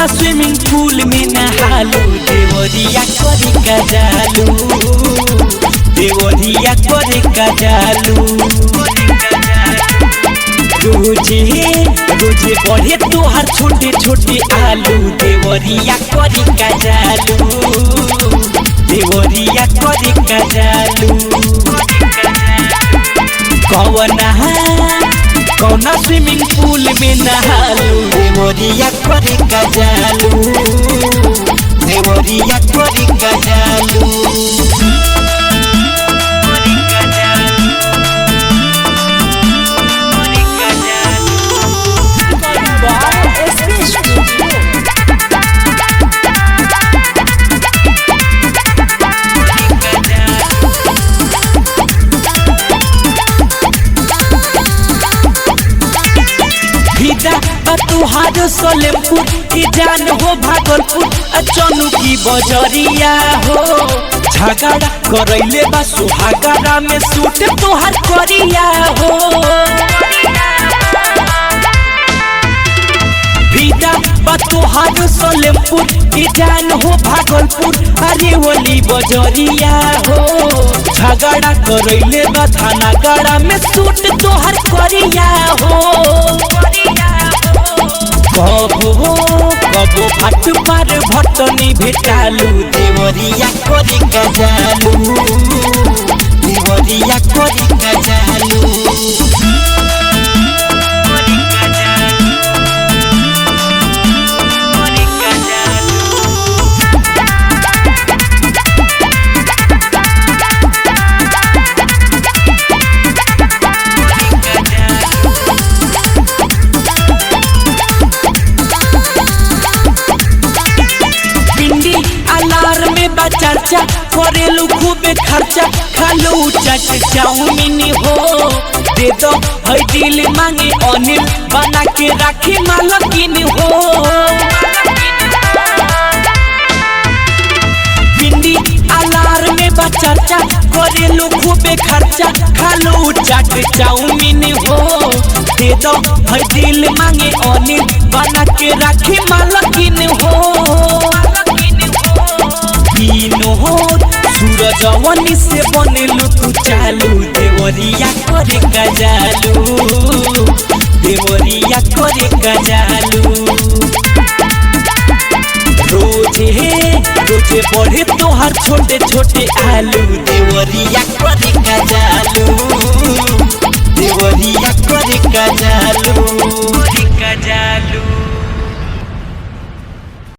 कौना स्विमिंग पूल में नहालू देवरिया करे का जालू देवरिया करे का जालू रोजे रोजे बढ़े तोहार छोटे छोटे आलू देवरिया करे का जालू देवरिया करे का जालू कौना स्विमिंग पूल में नहालू देवरिया करे का जालू देवरिया करे का जालू तुहार सोलेमपुर की जान हो भागलपुर चनू की बजरिया हो झगड़ा करैले बा सुहागरा में सूट तोहार करिया हो भीदा बा तुहार सोलेमपुर की जान हो भागलपुर अरे ओली बजरिया हो झगड़ा करैले बा थानागढ़ में सूट तोहार करिया हो कबो भाट पार भटनी भेटालू देवरिया करे का जालू देवरिया करे का जालू चर्चा करेलू खूबे खर्चा खालू चाट चाउमीन हो दे दो है दिल मांगे अनिल बना के राखी मालकिन हो भिंडी अलार में चर्चा करेलू खूबे खर्चा खालू चाट चाउमीन हो दे दो है दिल मांगे अनिल बना के राखी मालकिन हो सूरजवनी से बनेलू तू चालू देवरिया करे का जालू देवरिया करे का जालू रोजे रोजे बढ़े तोहार छोटे छोटे आलू देवरिया करे का जालू।